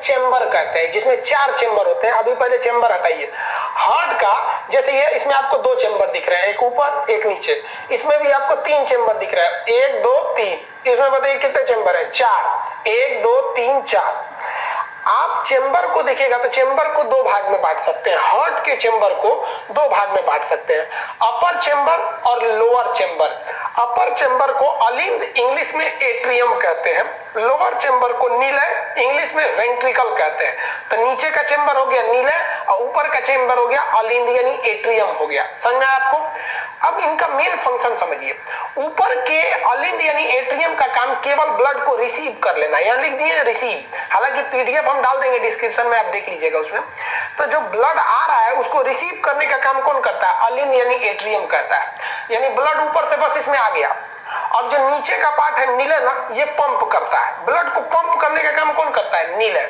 Chamber कहते हैं, जिसमें 4 चेंबर होते हैं। अभी पहले चेंबर हटाइए। हार्ट का जैसे ये, इसमें आपको 2 चेंबर दिख रहे हैं, एक ऊपर एक नीचे। इसमें भी आपको 3 चेंबर दिख रहा है, 1 2 3। इसमें बताइए कितने चेंबर है? 4। 1 2 3 4। आप चेंबर को देखिएगा तो चेंबर को 2 भाग में बांट सकते हैं। हार्ट के चेंबर को 2 भाग में बांट सकते हैं, अपर चेंबर और लोअर चेंबर। अपर चेंबर को अलिंद, इंग्लिश में एट्रियम कहते हैं। लोअर चेंबर को नीलय, इंग्लिश में वेंट्रिकल कहते हैं। तो नीचे का चेंबर हो गया नीलय और ऊपर का चेंबर हो गया अलिंद यानी एट्रियम हो गया। समझ में आया आपको? अब इनका मेन फंक्शन समझिए। ऊपर के अलिंद यानी एट्रियम का काम केवल ब्लड को रिसीव कर लेना, यहां लिख दिए रिसीव। हालांकि पीडीएफ हम डाल देंगे डिस्क्रिप्शन में, आप देख लीजिएगा उसमें। तो जो ब्लड आ रहा है उसको रिसीव करने का काम कौन करता है? अलिंद यानी एट्रियम करता है। यानी ब्लड ऊपर से बस इसमें आ गया। अब जो नीचे का पार्ट है नीले ना, ये पंप करता है। ब्लड को पंप करने का काम कौन करता है? नीले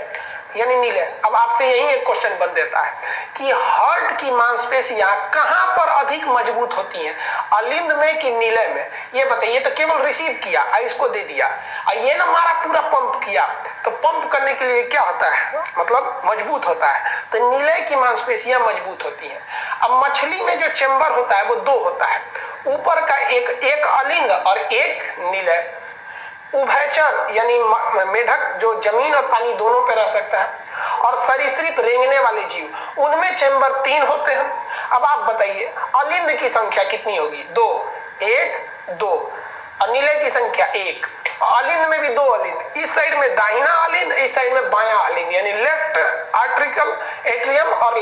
यानी नीले। अब आपसे यही एक क्वेश्चन बन देता है कि हार्ट की मांसपेशियां कहां पर अधिक मजबूत होती हैं, अलिंद में कि नीले में? ये बताइए। तो केवल रिसीव किया और इसको दे दिया, और ये ना मारा पूरा पंप किया। तो पंप करने के लिए क्या होता है? मतलब मजबूत होता है। तो नीले की मांसपेशियां मजबूत होती हैं। अब मछली में जो चेंबर होता है वो 2 होता है, ऊपर का एक अलिंद और एक नीले। उभयचर यानी मेढक जो जमीन और पानी दोनों पे रह सकता है, और सरीसृप रेंगने वाले जीव, उनमें चेंबर 3 होते हैं। अब आप बताइए अलिंद की संख्या कितनी होगी? 2, 1 2। और नीले की संख्या 1। अलिंद में भी 2 अलिंद, इस साइड में दाहिना अलिंद, इस साइड में बायां अलिंद, यानी लेफ्ट आर्ट्रिकल एट्रियम और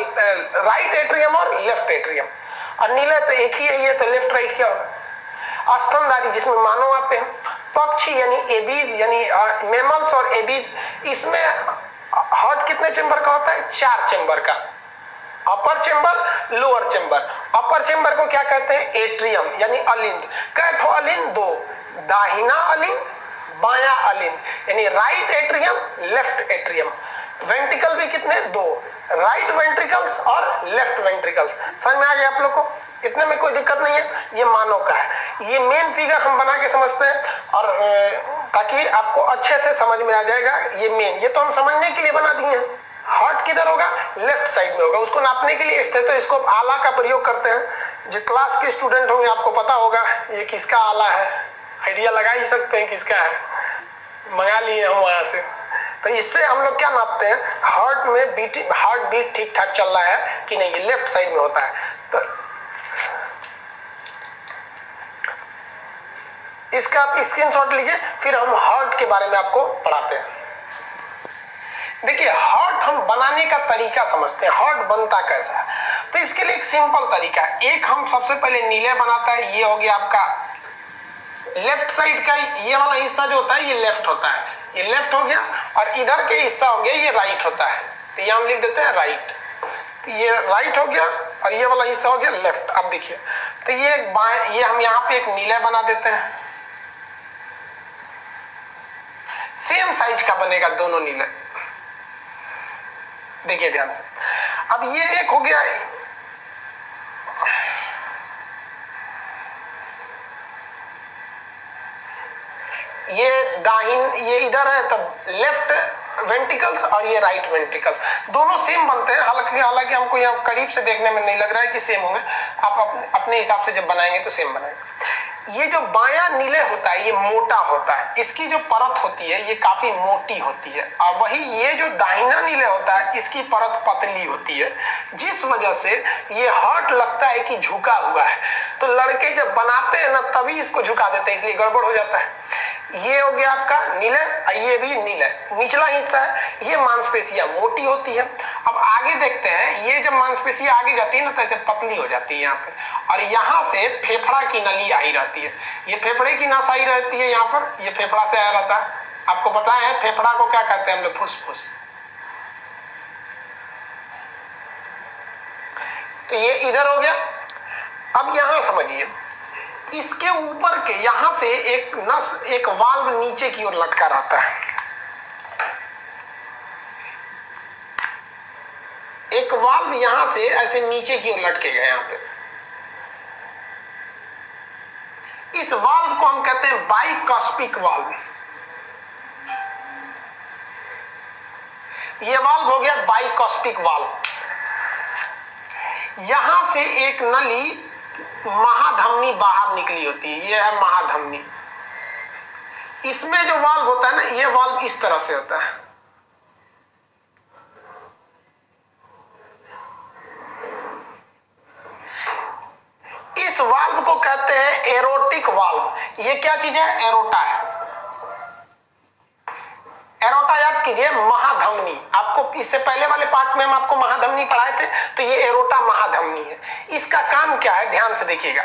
राइट एट्रियम और लेफ्ट एट्रियम। और नीले तो एक ही है, ये तो लेफ्ट राइट क्या होगा? स्तनधारी जिसमें मानव आते हैं, पक्षी यानी एबीज यानी मैमल्स और एबीज, इसमें हार्ट कितने चेंबर का होता है? 4 चेंबर का। अपर चेंबर, लोअर चेंबर। अपर चेंबर को क्या कहते हैं? एट्रियम यानी अलिंद। कैठो अलिंद? 2, दाहिना अलिंद, बायां अलिंद, यानी right atrium, left atrium. Ventricle भी कितने? 2, राइट वेंट्रिकल्स और लेफ्ट वेंट्रिकल्स। समझ में आ गया आप लोग को? इतने में कोई दिक्कत नहीं है। ये मानव का है। ये मेन फिगर हम बना के समझते हैं, और ताकि आपको अच्छे से समझ में आ जाएगा। ये मेन, ये तो हम समझने के लिए बना दिए हैं। हार्ट किधर होगा? लेफ्ट साइड में होगा। उसको नापने के लिए स्टेथोस्कोप आला का प्रयोग करते हैं। जो क्लास के स्टूडेंट होंगे आपको पता होगा ये किसका आला है, आइडिया लगा ही सकते हैं किसका है, मंगा लिए हम वहां से। तो इससे हम लोग क्या नापते हैं? हार्ट में बीटिंग, हार्ट बीट ठीक ठाक चल रहा है कि नहीं, ये लेफ्ट साइड में होता है। तो इसका आप स्क्रीनशॉट लीजिए, फिर हम हार्ट के बारे में आपको पढ़ाते हैं। देखिए हार्ट हम बनाने का तरीका समझते हैं, हार्ट बनता कैसा है। तो इसके लिए एक सिंपल तरीका है। एक हम सबसे पहले नीले बनाता है, ये हो गया आपका लेफ्ट साइड का, ये वाला हिस्सा जो होता है ये लेफ्ट होता है, ये लेफ्ट हो गया। और इधर के हिस्सा हो गया ये राइट होता है, तो ये हम लिख देते हैं राइट। तो ये राइट हो गया और ये वाला हिस्सा हो गया लेफ्ट। अब देखिए तो ये बाएं, ये हम यहाँ पे एक नीले बना देते हैं, सेम साइज का बनेगा दोनों नीले। देखिए ध्यान से, अब ये एक हो गया, ये दाहिन, ये इधर है तब लेफ्ट वेंट्रिकल्स और ये राइट वेंट्रिकल, दोनों सेम बनते हैं। हालांकि हमको यहाँ करीब से देखने में नहीं लग रहा है कि सेम होंगे, आप अपने हिसाब से जब बनाएंगे तो सेम बनाएंगे। ये जो बायां नीले होता है ये मोटा होता है, इसकी जो परत होती है ये काफी मोटी होती है। और वही ये जो दाहिना नीले होता है इसकी परत पतली होती है, जिस वजह से ये हार्ट लगता है कि झुका हुआ है। तो लड़के जब बनाते हैं ना तभी इसको झुका देते हैं, इसलिए गड़बड़ हो जाता है। ये हो गया आपका नीले, ये भी नीले। निचला हिस्सा है ये मांसपेशियां मोटी होती है। अब आगे देखते हैं, ये जब मांसपेशियां आगे जाती है ना तो ऐसे पतली हो जाती है यहाँ पे, और यहाँ से फेफड़ा की नली आई रहती है। ये फेफड़े की नस आई रहती है यहाँ पर, ये फेफड़ा से आया रहता है। आपको पता है फेफड़ा को क्या कहते हैं हम लोग? फुसफुस। तो ये इधर हो गया। अब यहां समझिए, इसके ऊपर के यहां से एक नस, एक वाल्व नीचे की ओर लटका रहता है, एक वाल्व यहां से ऐसे नीचे की ओर लटके गए यहां पे। इस वाल्व को हम कहते हैं बाइकास्पिक वाल्व। ये वाल्व हो गया बाइकॉस्पिक वाल्व। यहां से एक नली महाधमनी बाहर निकली होती है, ये है महाधमनी। इसमें जो वाल्व होता है ना, ये वाल्व इस तरह से होता है। इस वाल्व को कहते हैं एरोटिक वाल्व। ये क्या चीज है? एरोटा है। एरोटा याद कीजिए, महाधमनी। आपको इससे पहले वाले पार्ट में हम आपको महाधमनी पढ़ाए थे, तो ये एरोटा महाधमनी है। इसका काम क्या है, ध्यान से देखिएगा।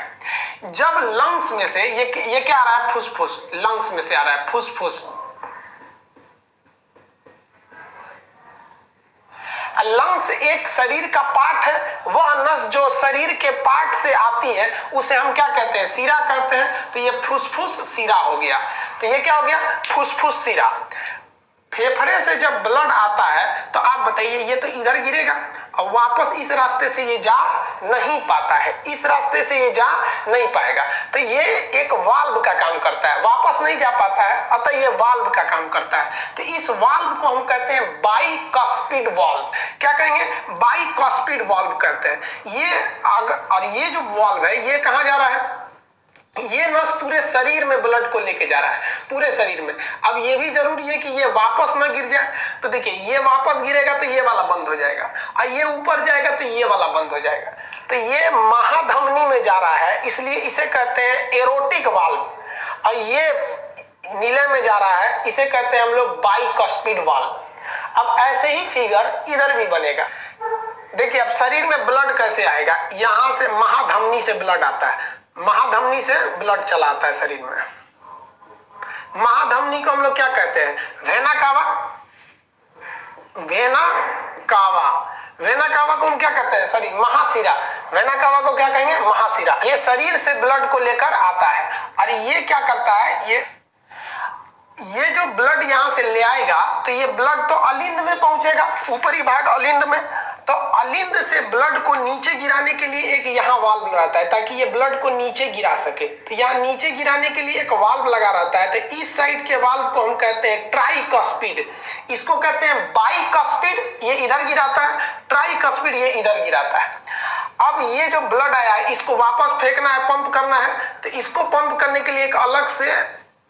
जब लंग्स में से ये क्या आ रहा है? फुसफुस। लंग्स में से आ रहा है फुसफुस। लंग्स एक शरीर का पार्ट है। वह नस जो शरीर के पार्ट से आती है उसे हम क्या कहते हैं? सीरा कहते हैं। तो ये फुसफुस सीरा हो गया। तो ये क्या हो गया? फुसफुस सीरा। फेफड़े से जब ब्लड आता है तो आप बताइए, ये तो इधर गिरेगा और वापस इस रास्ते से ये जा नहीं पाता है, इस रास्ते से ये जा नहीं पाएगा। तो ये एक वाल्व का काम करता है, वापस नहीं जा पाता है, अतः ये वाल्व का काम करता है। तो इस वाल्व को हम कहते हैं बाइकॉस्पिड वाल्व। क्या कहेंगे? बाइकॉस्पिड वाल्व कहते हैं। और ये जो वाल्व है, ये कहां जा रहा है? ये नस पूरे शरीर में ब्लड को लेके जा रहा है, पूरे शरीर में। अब ये भी जरूरी है कि ये वापस ना गिर जाए। तो देखिए, ये वापस गिरेगा तो ये वाला बंद हो जाएगा, और ये ऊपर जाएगा तो ये वाला बंद हो जाएगा। तो ये महाधमनी में जा रहा है, इसलिए इसे कहते हैं एरोटिक वाल्व। और ये नीले में जा रहा है, इसे कहते हैं हम लोग बाइकॉस्पिड वाल्व। अब ऐसे ही फिगर इधर भी बनेगा। देखिए, अब शरीर में ब्लड कैसे आएगा? यहां से महाधमनी से ब्लड आता है, महाधमनी से ब्लड चलाता है शरीर में। महाधमनी को हम लोग क्या कहते हैं? Vena cava. Vena cava. Vena cava को हम क्या कहते हैं? सॉरी, महाशिरा। वेना कावा को क्या कहेंगे? महाशिरा। ये शरीर से ब्लड को लेकर आता है, और ये क्या करता है? ये जो ब्लड यहां से ले आएगा तो ये ब्लड तो अलिंद में पहुंचेगा, ऊपरी भाग अलिंद में। तो अलिंद से ब्लड को नीचे गिराने के लिए एक यहाँ वाल्व रहता है, ताकि ये ब्लड को नीचे गिरा सके। तो यहाँ नीचे गिराने के लिए एक वाल्व लगा रहता है। तो इस साइड के वाल्व को हम कहते हैं ट्राइकॉस्पिड। इसको कहते हैं बाइकॉस्पिड, ये इधर गिराता है। ट्राइकॉस्पिड, ये इधर गिराता है। अब ये जो ब्लड आया है, इसको वापस फेंकना है, पंप करना है। तो इसको पंप करने के लिए एक अलग से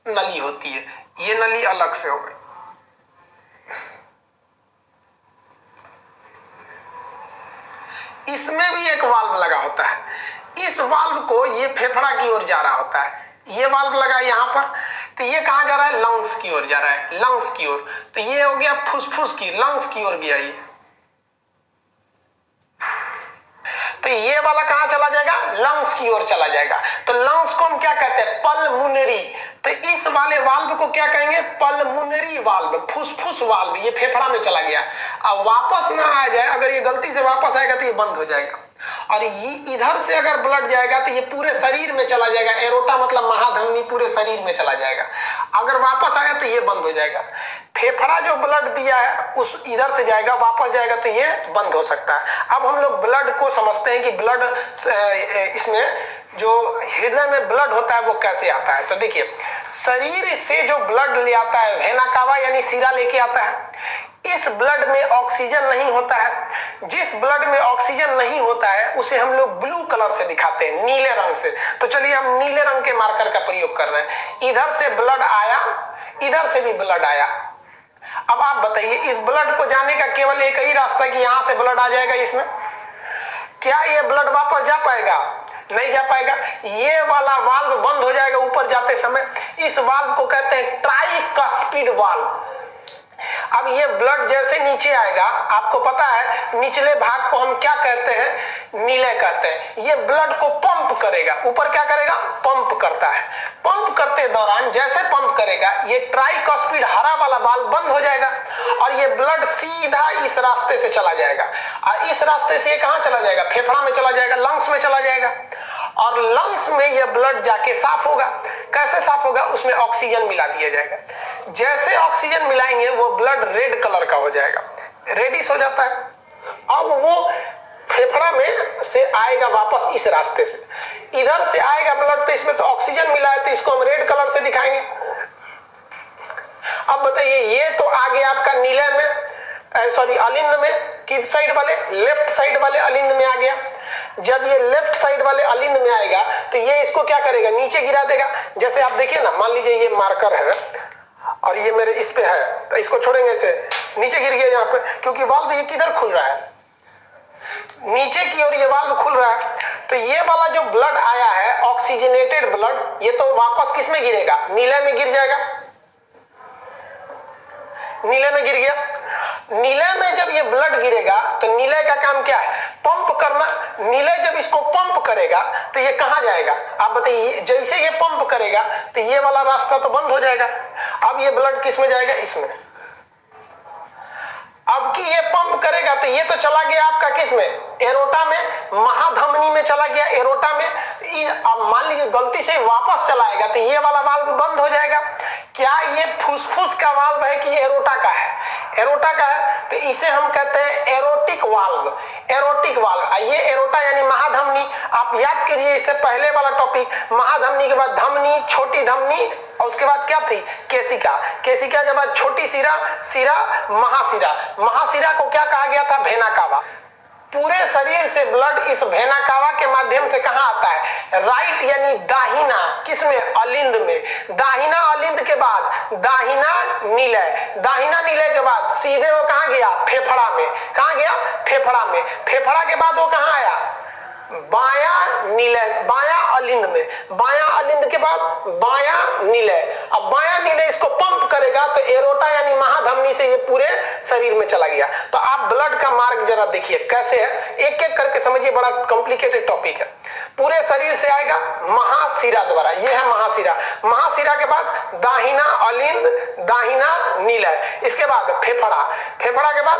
नली होती है, ये नली अलग से हो गई। इसमें भी एक वाल्व लगा होता है। इस वाल्व को ये फेफड़ा की ओर जा रहा होता है, ये वाल्व लगा यहां पर। तो ये कहां जा रहा है? लंग्स की ओर जा रहा है, लंग्स की ओर। तो ये हो गया फुसफुस की, लंग्स की ओर गया ये। तो ये वाला कहां चला जाएगा? लंग्स की ओर चला जाएगा। तो लंग्स को हम क्या कहते हैं? पल्मोनरी। तो इस वाले वाल्व को क्या कहेंगे? पल्मोनरी वाल्व, फुसफुस वाल्व। ये फेफड़ा में चला गया, अब वापस ना आ जाए। अगर ये गलती से वापस आएगा तो ये बंद हो जाएगा। और ये इधर से अगर ब्लड जाएगा तो ये पूरे शरीर में चला जाएगा। एरोटा मतलब महाधमनी, पूरे शरीर में चला जाएगा। अगर वापस आया तो ये बंद हो जाएगा। फेफड़ा जो ब्लड दिया है उस इधर से जाएगा, वापस जाएगा तो ये बंद हो सकता है। अब हम लोग ब्लड को समझते हैं कि ब्लड इसमें जो हृदय में ब्लड होता है वो कैसे आता है। तो देखिए, शरीर से जो ब्लड ले आता है, वेना कावा यानी सीरा लेके आता है। इस ब्लड में ऑक्सीजन नहीं होता है। जिस ब्लड में ऑक्सीजन नहीं होता है उसे हम लोग ब्लू कलर से दिखाते हैं, नीले रंग से। तो चलिए हम नीले रंग के मार्कर का प्रयोग कर रहे हैं। इधर से ब्लड आया, इधर से भी ब्लड आया। अब आप बताइए, इस ब्लड को जाने का केवल एक ही रास्ता है कि यहां से ब्लड आ जाएगा इसमें। क्या ये ब्लड वापस जा पाएगा? नहीं जा पाएगा। ये वाला वाल्व बंद हो जाएगा ऊपर जाते समय। इस वाल्व को कहते हैं ट्राइकॉस्पिड वाल्व। अब ये ब्लड जैसे नीचे आएगा, आपको पता है निचले भाग को हम क्या कहते हैं? नीले कहते हैं। ये ब्लड को पंप करेगा, ऊपर क्या करेगा? पंप करता है। पंप करते दौरान जैसे पंप करेगा, ये ट्राइकॉस्पिड हरा वाला वाल्व बंद हो जाएगा और ये ब्लड सीधा इस रास्ते से चला जाएगा। और इस रास्ते से ये कहां चला जाएगा? फेफड़ा में चला जाएगा, लंग्स में चला जाएगा। और लंग्स में ये ब्लड जाके साफ होगा। कैसे साफ होगा? उसमें ऑक्सीजन मिला दिया जाएगा। जैसे ऑक्सीजन मिलाएंगे वो ब्लड रेड कलर का हो जाएगा, रेडिश हो जाता है। अब वो फेफड़ा में से आएगा वापस इस रास्ते से, इधर से आएगा ब्लड। तो इसमें तो ऑक्सीजन मिला है, तो इसको हम रेड कलर से दिखाएंगे। अब बताइए, ये तो आ गया आपका नीले में, सॉरी अलिंद में, किस साइड वाले, लेफ्ट साइड वाले अलिंद में आ गया। जब ये लेफ्ट साइड वाले अलिंद में आएगा तो ये इसको क्या करेगा, नीचे गिरा देगा। जैसे आप देखिए ना, मान लीजिए ये मार्कर है और ये मेरे इस पे है, तो इसको छोड़ेंगे, इसे नीचे गिर गया यहाँ पे, क्योंकि वाल्व ये किधर खुल रहा है, नीचे की ओर ये वाल्व खुल रहा है। तो ये वाला जो ब्लड आया है ऑक्सीजनेटेड ब्लड, ये तो वापस किस में गिरेगा, नीले में गिर जाएगा। नीले में गिर गया। नीले में जब ये ब्लड गिरेगा तो नीले का काम क्या है, पंप करना। नीले जब इसको पंप करेगा तो ये कहां जाएगा, आप बताइए। जैसे ये पंप करेगा तो ये वाला रास्ता तो बंद हो जाएगा। अब ये ब्लड किस में जाएगा, इसमें। अब कि ये पंप करेगा तो ये तो चला गया आपका किस में, एरोटा में, महाधमनी में चला गया, एरोटा में। अब मान लीजिए गलती से वापस चलाएगा तो ये वाला वाल्व बंद हो जाएगा। क्या ये फुसफुस का वाल्व है कि एरोटा का है, एरोटा का है, तो इसे हम कहते हैं एरोटिक वाल्व। एरोटिक वाल्व, ये एरोटा यानी महाधमनी। आप याद कीजिए इससे पहले वाला टॉपिक, महाधमनी के बाद धमनी, छोटी धमनी, और उसके बाद क्या थी, केशिका। केशिका के बाद छोटी सिरा, सिरा, महासिरा। महासिरा को क्या कहा गया था, भेना कावा। पूरे शरीर से ब्लड इस भेना कावा के माध्यम से कहां आता है, राइट यानी दाहिना, किसमें, अलिंद में। दाहिना अलिंद के बाद दाहिना नीले, दाहिना नीले के बाद सीधे वो कहां गया, फेफड़ा में। कहां गया, फेफड़ा में। फेफड़ा के बाद वो कहां आया, बाया नीले, बाया अलिंद में। बाया अलिंद के बाद बाया नीले। अब बाया नीले इसको पंप करेगा तो एरोटा यानी महाधमनी से ये पूरे शरीर में चला गया। तो आप ब्लड का मार्ग जरा देखिए कैसे है, एक एक करके समझिए, बड़ा कॉम्प्लिकेटेड टॉपिक है। पूरे शरीर से आएगा महाशिरा द्वारा, ये है महाशिरा। महाशिरा के बाद दाहिना अलिंद, दाहिना नीले, इसके बाद फेफड़ा, फेफड़ा के बाद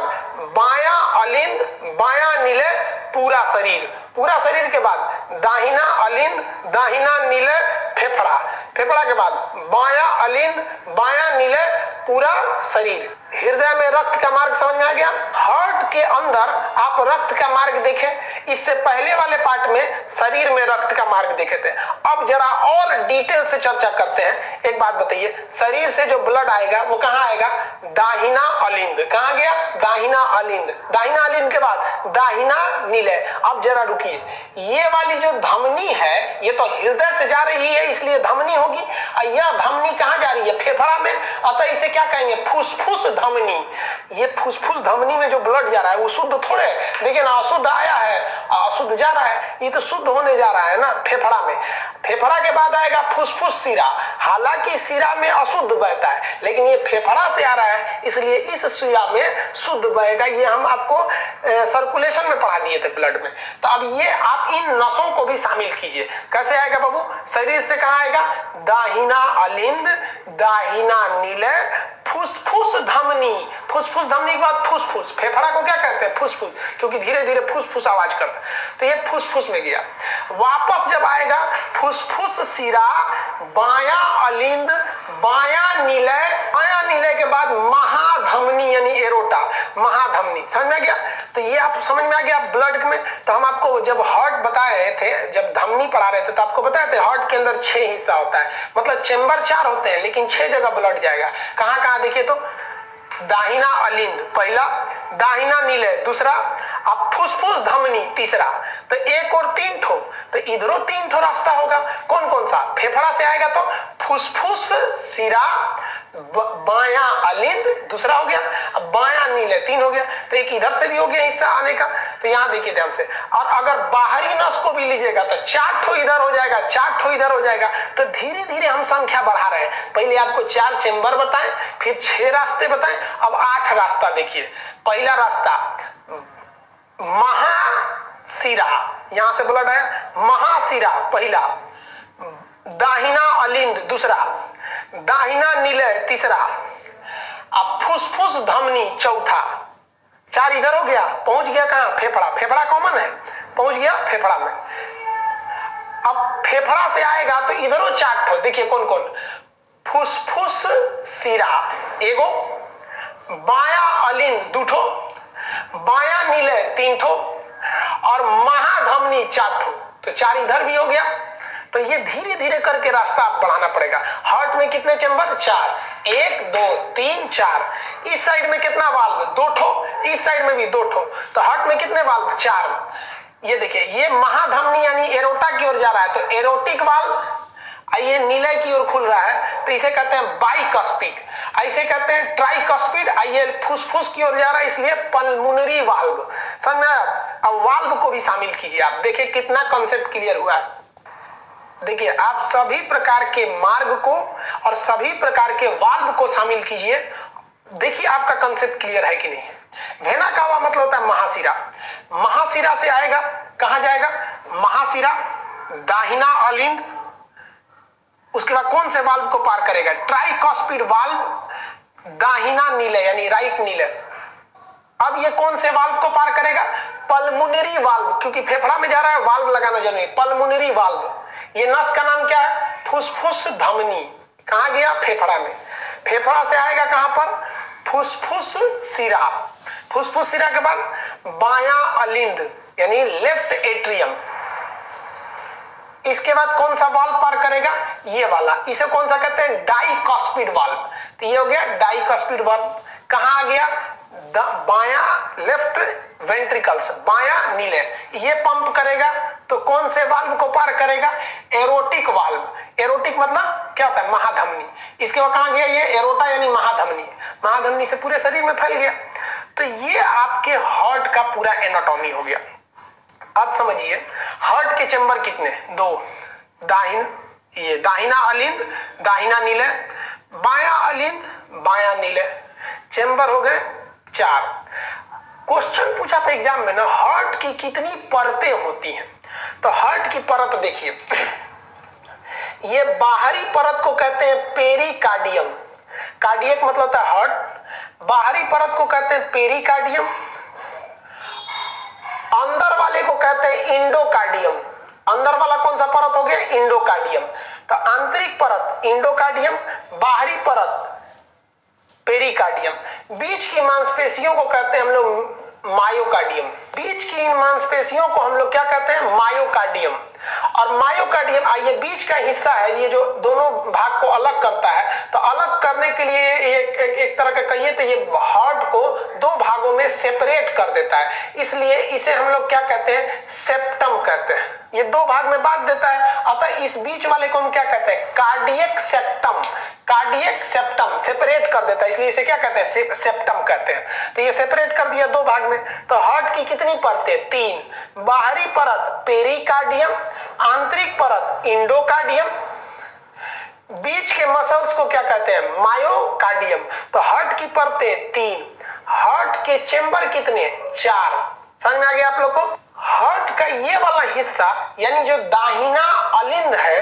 बाया अलिंद, बाया नीले, पूरा शरीर। पूरा शरीर के बाद दाहिना अलिंद, दाहिना नीले, फेफड़ा। फेफड़ा के बाद बाया अलिंद, बाया नीले, पूरा शरीर। हृदय में रक्त का मार्ग समझ में आ गया। हार्ट के अंदर आप रक्त का मार्ग देखें, इससे पहले वाले पार्ट में शरीर में रक्त का मार्ग देखे थे। अब जरा और डिटेल से चर्चा करते हैं। एक बात बताइए, शरीर से जो ब्लड आएगा वो कहां आएगा, दाहिना अलिंद। कहां गया, दाहिना अलिंद। दाहिना अलिंद के बाद दाहिना नीले। अब जरा रुकिए, ये वाली जो धमनी है ये तो हृदय से जा रही है इसलिए धमनी होगी, और यह धमनी कहां जा रही है, फेफड़ा में। अतः इसे क्या कहेंगे, फुसफुस धमनी। ये फुसफुस धमनी में जो ब्लड जा रहा है वो शुद्ध थोड़े, देखिए ना, अशुद्ध आया है, अशुद्ध जा रहा है, ये तो शुद्ध होने जा रहा है ना, फेफड़ा में। फेफड़ा के बाद आएगा फुसफुस सिरा। हालांकि सिरा में अशुद्ध बहता है लेकिन ये फेफड़ा से आ रहा है इसलिए इस सिरा में शुद्ध बहेगा। ये हम आपको सर्कुलेशन में पढ़ा दिए थे ब्लड में। तो अब ये आप इन नसों को भी शामिल कीजिए। कैसे आएगा बाबू, शरीर से कहां आएगा, दाहिना अलिंद, दाहिना नीले, फुसफुस धमनी। फुसफुस धमनी के बाद फुसफुस। फेफड़ा को क्या कहते हैं, फुसफुस, क्योंकि धीरे धीरे फुसफुस आवाज करता है। तो ये फुसफुस में गया। वापस जब आएगा फुसफुस सिरा, बाया अलिंद, बाया नीले, बाया नीले के बाद महाधमनी यानी एरोटा, महाधमनी। समझ में आ गया। तो ये आप समझ में आ गया ब्लड में। तो हम आपको जब हार्ट बताए रहे थे, जब धमनी पढ़ा रहे थे, तो आपको बताए थे हार्ट के अंदर 6 हिस्सा होता है, मतलब चेंबर 4 होते हैं लेकिन 6 जगह ब्लड जाएगा। कहां कहां देखिए तो, दाहिना अलिंद पहला, दाहिना नीले दूसरा, अब फुसफुस धमनी तीसरा। तो एक और 3 ठो, तो इधरों 3 ठो रास्ता होगा। कौन कौन सा, फेफड़ा से आएगा तो फुसफुस सिरा, बाया अलिंद दूसरा हो गया, अब बाया नीले 3 हो गया। तो एक इधर से भी हो गया हिस्सा आने का। तो यहां देखिए ध्यान से। और अगर बाहरी नस को भी लीजिएगा तो 4 ठो इधर हो जाएगा, 4 ठो इधर हो जाएगा। तो धीरे धीरे हम संख्या बढ़ा रहे हैं। पहले आपको 4 चेंबर बताएं, फिर 6 रास्ते बताएं, अब 8 रास्ता देखिए। पहला रास्ता महाशिरा, यहां से ब्लड है, महाशिरा पहला, दाहिना अलिंद दूसरा, दाहिना नीले तीसरा, अब फुसफुस धमनी चौथा। 4 इधर हो गया, पहुंच गया कहां, फेफड़ा। फेफड़ा कॉमन है, पहुंच गया फेफड़ा में। अब फेफड़ा से आएगा तो इधरों 4 ठो, देखिए कौन कौन, फुसफुस सिरा एगो, बाया अलिंद 2 ठो, बाया नीले 3 ठो, और महाधमनी 4 ठो। तो 4 इधर भी हो गया। तो ये धीरे धीरे करके रास्ता आप बढ़ाना पड़ेगा। हार्ट में कितने चेंबर, 4, 1 2 3 4। इस साइड में कितना वाल्व, 2 ठो, इस साइड में भी 2 ठो, तो हार्ट में कितने वाल्व? 4। ये देखिए, ये महाधमनी यानी एरोटा की ओर जा रहा है, तो एरोटिक वाल्व, ये नीले की ओर खुल रहा है तो इसे कहते हैं बाइकस्पिड, ऐसे कहते हैं ट्राइकस्पिड, ये फुसफुस की ओर जा रहा है इसलिए पल्मोनरी वाल्व। समझ में आया? अब वाल्व को भी शामिल कीजिए, आप देखिए कितना कॉन्सेप्ट क्लियर हुआ है। देखिए, आप सभी प्रकार के मार्ग को और सभी प्रकार के वाल्व को शामिल कीजिए, देखिए आपका कॉन्सेप्ट क्लियर है कि नहीं। वेना कावा मतलब होता है महाशिरा, महाशिरा से आएगा, कहां जाएगा? महाशिरा, दाहिना अलिंद, उसके बाद कौन से वाल्व को पार करेगा? ट्राइकॉस्पिड वाल्व, दाहिना नीले यानी राइट नीले। अब ये कौन से वाल्व को पार करेगा? पल्मोनरी वाल्व, क्योंकि फेफड़ा में जा रहा है, वाल्व लगाना जरूरी। पल्मोनरी वाल्व, ये नस का नाम क्या है? फुसफुस धमनी। कहां गया? फेफड़ा में। फेफड़ा से आएगा कहां पर? फुसफुस सिरा। फुसफुस सिरा के बाद बायां अलिंद यानी लेफ्ट एट्रियम। इसके बाद कौन सा वाल्व पार करेगा? ये वाला, इसे कौन सा कहते हैं? डाइकॉस्पिड वाल्व। तो ये हो गया डाइकॉस्पिड वाल्व। कहां आ गया? बायां लेफ्ट वेंट्रिकल्स, बायां नीले, ये पंप करेगा तो कौन से वाल्व को पार करेगा? Aortic valve. एरोटिक मतलब क्या होता है? महाधमनी। इसके बाद कहां गया? ये एरोटा यानी महाधमनी, महाधमनी से पूरे शरीर में फैल गया। तो ये आपके हार्ट का पूरा एनाटॉमी हो गया। अब समझिए हार्ट के चेंबर कितने? 2, ये दाहिना अलिंद, दाहिना नीले, बायां अलिंद, बायां नीले, चेंबर हो गए 4। क्वेश्चन पूछा था एग्जाम में ना, हार्ट की कितनी परतें होती हैं? तो हार्ट की परत देखिए, ये बाहरी परत को कहते हैं पेरिकार्डियम, कार्डियक मतलब होता है हार्ट, बाहरी परत को कहते हैं पेरिकार्डियम, अंदर वाले को कहते हैं इंडोकार्डियम। अंदर वाला कौन सा परत हो गया? इंडोकार्डियम। तो आंतरिक परत इंडोकार्डियम, बाहरी परत पेरिकार्डियम। बीच की मांसपेशियों को कहते हैं हम लोग मायोकार्डियम। बीच की इन मांसपेशियों को हम लोग क्या कहते हैं? मायोकार्डियम। और मायोकार्डियम ये बीच का हिस्सा है, ये जो दोनों भाग को अलग करता है। तो अलग करने के लिए एक तरह का कहिए तो ये हार्ट को 2 भागों में सेपरेट कर देता है, इसलिए इसे हम लोग क्या कहते हैं? सेप्टम कहते हैं। ये 2 भाग में बांट देता है, अतः इस बीच वाले को हम क्या कहते हैं? Cardiac septum. Cardiac septum separate कर देता है, इसलिए इसे क्या कहते हैं? सेप्टम कहते हैं। तो ये सेपरेट कर दिया 2 भाग में। तो हार्ट की कितनी परतें? 3। बाहरी परत पेरिकार्डियम, आंतरिक परत इंडोकार्डियम, बीच के मसल्स को क्या कहते हैं? मायोकार्डियम। तो हार्ट की परतें 3, हार्ट के चेंबर कितने? 4। समझ में आ गया आप लोग को? हार्ट का ये वाला हिस्सा यानी जो दाहिना अलिंद है,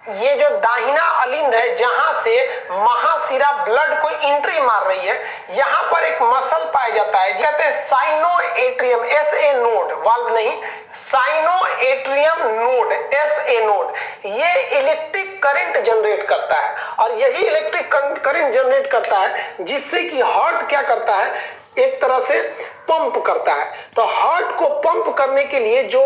ये जो दाहिना अलिंद है जहां से महाशिरा ब्लड को एंट्री मार रही है, यहां पर एक मसल पाया जाता है, कहते हैं साइनोएट्रियम, SA नोड, वाल्व नहीं, साइनोएट्रियम नोड, SA नोड। ये इलेक्ट्रिक करंट जनरेट करता है, और यही इलेक्ट्रिक करंट जनरेट करता है जिससे कि हार्ट क्या करता है? एक तरह से पंप करता है। तो हार्ट को पंप करने के लिए जो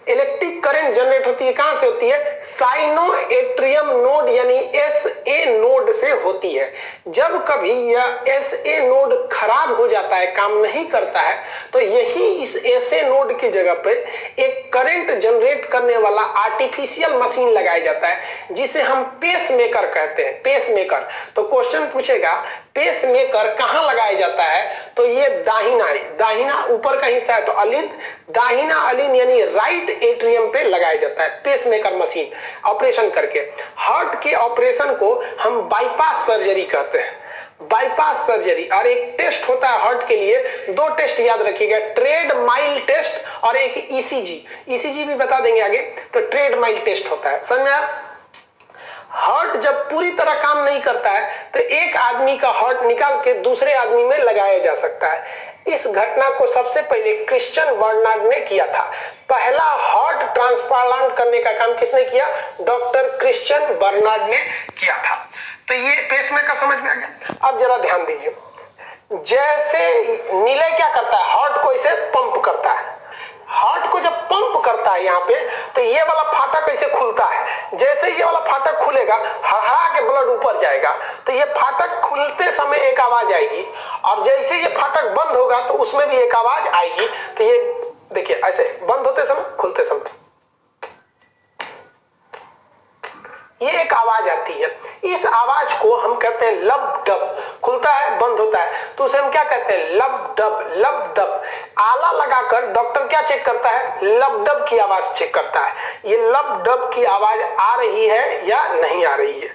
इलेक्ट्रिक करंट जनरेट होती है, कहां से होती है? साइनोएट्रियम नोड यानी SA नोड से होती है। जब कभी यह SA नोड खराब हो जाता है, काम नहीं करता है, तो यही इस SA नोड की जगह पे एक करंट जनरेट करने वाला आर्टिफिशियल मशीन लगाया जाता है, जिसे हम पेसमेकर कहते हैं। पेसमेकर, तो क्वेश्चन पूछेगा पेसमेकर कहां लगाया जाता है? तो ये दाहिना ऊपर का हिस्सा है, तो अलिंद, दाहिना अलिंद यानी राइट एट्रियम पे लगाया जाता है पेसमेकर मशीन ऑपरेशन करके। हार्ट के ऑपरेशन को हम बाईपास सर्जरी कहते हैं। बाईपास सर्जरी, और एक टेस्ट होता है हार्ट के लिए, 2 टेस्ट याद रखिएगा, ट्रेड माइल टेस्ट और एक ECG भी बता देंगे आगे। तो ट्रेड माइल टेस्ट होता है, समझ में आया? हार्ट जब पूरी तरह काम नहीं करता है तो एक आदमी का हार्ट निकाल के दूसरे आदमी में लगाया जा सकता है। इस घटना को सबसे पहले क्रिश्चियन बर्नार्ड ने किया था। पहला हार्ट ट्रांसप्लांट करने का काम किसने किया? डॉक्टर क्रिश्चियन बर्नार्ड ने किया था। तो ये पेसमेकर समझ में आ गया। अब जरा ध्यान दीजिए, जैसे नीले क्या करता है? हार्ट को इसे पंप करता है। हार्ट को जब पंप करता है यहाँ पे, तो ये वाला फाटक ऐसे खुलता है। जैसे ये वाला फाटक खुलेगा, हड़हड़ा के ब्लड ऊपर जाएगा, तो ये फाटक खुलते समय एक आवाज आएगी, और जैसे ये फाटक बंद होगा तो उसमें भी एक आवाज आएगी। तो ये देखिए ऐसे बंद होते समय, खुलते समय ये एक आवाज आती है। इस आवाज को हम कहते हैं लब डब। खुलता है, बंद होता है, तो उसे हम क्या कहते हैं? लब डब। लब डब आला लगाकर डॉक्टर क्या चेक करता है? लब डब की आवाज चेक करता है, ये लब डब की आवाज आ रही है या नहीं आ रही है।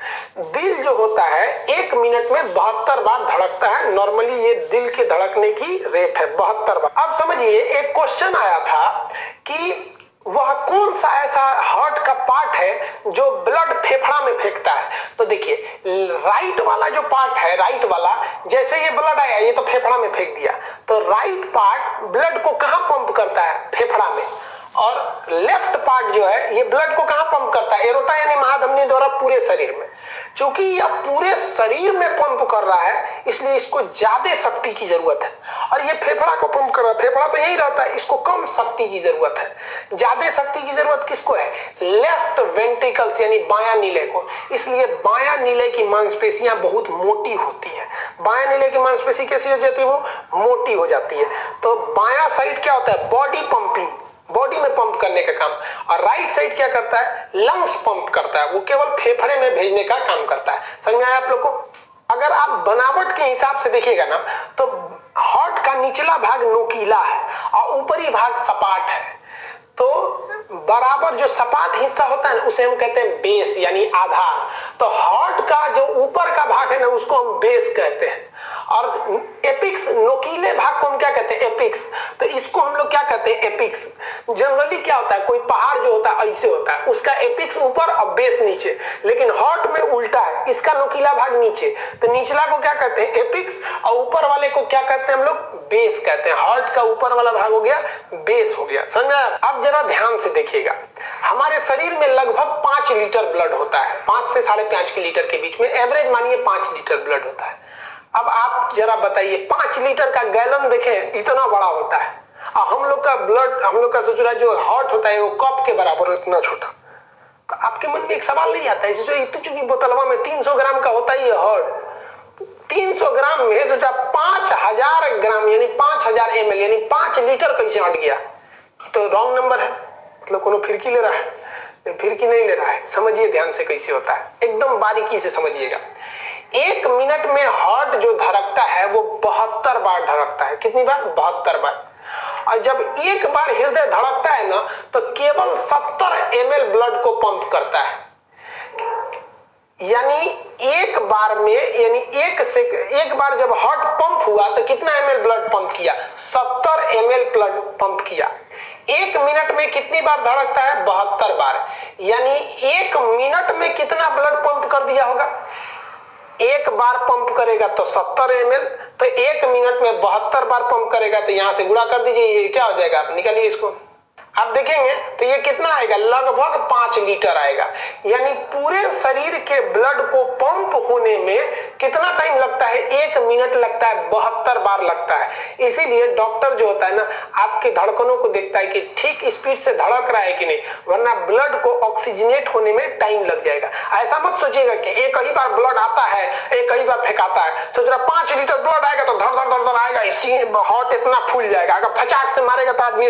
दिल जो होता है 1 मिनट में 72 बार धड़कता है। नॉर्मली ये दिल के धड़कने की रेट है 72 बार। अब समझिए, एक क्वेश्चन आया था कि वह कौन सा ऐसा हार्ट का पार्ट है जो ब्लड फेफड़ा में फेंकता है। तो देखिए, राइट वाला जो पार्ट है, राइट वाला, जैसे ये ब्लड आया ये तो फेफड़ा में फेंक दिया, तो राइट पार्ट ब्लड को कहां पंप करता है? फेफड़ा में। और लेफ्ट पार्ट जो है ये ब्लड को कहां पंप करता है? एरोटा यानी महाधमनी द्वारा पूरे शरीर में। क्योंकि यह पूरे शरीर में पंप कर रहा है, इसलिए इसको ज्यादा शक्ति की जरूरत है। और ये फेफड़ा को पंप कर रहा है, फेफड़ा तो यही रहता है, इसको कम शक्ति की जरूरत है। ज्यादा शक्ति की जरूरत किसको है? लेफ्ट वेंट्रिकल्स यानी बायां नीले को। इसलिए बायां नीले की मांसपेशियां बहुत मोटी होती है। बायां नीले की मांसपेशी कैसी हो जाती है? वो मोटी हो जाती है। तो बायां साइड क्या होता है? बॉडी पंपिंग, बॉडी में पंप करने का काम। और राइट साइड क्या करता है? लंग्स पंप करता है, वो केवल फेफड़े में भेजने का काम करता है। समझ आया आप लोग को? अगर आप बनावट के हिसाब से देखिएगा ना, तो हार्ट का निचला भाग नोकीला है और ऊपरी भाग सपाट है। तो बराबर जो सपाट हिस्सा होता है ना, उसे हम कहते हैं बेस यानी आधार। तो हार्ट का जो ऊपर का भाग है ना, उसको हम बेस कहते हैं। और एपिक्स, नोकीले भाग को हम क्या कहते हैं? एपिक्स। तो इसको हम लोग क्या कहते हैं? एपिक्स। जनरली क्या होता है, कोई पहाड़ जो होता है ऐसे होता है, उसका एपिक्स ऊपर और बेस नीचे। लेकिन हार्ट में उल्टा है, इसका नोकीला भाग नीचे, तो निचला को क्या कहते हैं? एपिक्स, और ऊपर वाले को क्या कहते हैं हम लोग? बेस कहते हैं। हार्ट का ऊपर वाला भाग हो गया बेस हो गया। समझा? अब जरा ध्यान से देखिएगा, हमारे शरीर में लगभग 5 लीटर ब्लड होता है, 5 से 5.5 लीटर के बीच में, एवरेज मानिए 5 लीटर ब्लड होता है। अब आप जरा बताइए, 5 लीटर का गैलन देखें, इतना बड़ा होता है, और हम लोग का ब्लड, हम लोग का सोचना जो हार्ट होता है वो कप के बराबर, इतना छोटा। तो आपके मन में एक सवाल नहीं आता है, जो इतनी बोतलवा में 300 ग्राम का होता ही है हार्ट, 300 ग्राम में सोचा 5000 ग्राम यानी 5000 ml यानी 5 लीटर कैसे हट गया? तो रॉन्ग नंबर है, मतलब कोनो फिरकी ले रहा है, फिरकी नहीं ले रहा है। समझिए ध्यान से कैसे होता है, एकदम बारीकी से समझिएगा। 1 मिनट में हार्ट जो धड़कता है वो 72 बार धड़कता है। कितनी बार? 72 बार। और जब एक बार हृदय धड़कता है ना, तो केवल 70 ml ब्लड को पंप करता है। यानी एक बार में, यानी एक बार जब हार्ट पंप हुआ तो कितना ml ब्लड पंप किया? 70 ml ब्लड पंप किया। 1 मिनट में कितनी बार धड़कता है? 72 बार। यानी 1 मिनट में कितना ब्लड पंप कर दिया होगा? एक बार पंप करेगा तो 70 ml, तो 1 मिनट में 72 बार पंप करेगा, तो यहां से गुणा कर दीजिए, ये क्या हो जाएगा? आप निकालिए इसको, आप देखेंगे तो ये कितना आएगा? लगभग 5 लीटर आएगा। यानी पूरे शरीर के ब्लड को पंप होने में कितना टाइम लगता है? 1 मिनट लगता है, 72 बार लगता है। इसीलिए डॉक्टर जो होता है ना, आपके धड़कनों को देखता है कि ठीक स्पीड से धड़क रहा है कि नहीं, वरना ब्लड को ऑक्सीजनेट होने में टाइम लग जाएगा। ऐसा मत सोचिएगा कि एक ही बार ब्लड आता है, एक ही बार फेंकाता है। सोच रहा 5 लीटर ब्लड आएगा तो धड़ धड़ धड़ धड़ आएगा, हार्ट इतना फूल जाएगा। अगर फचाक से मारेगा तो आदमी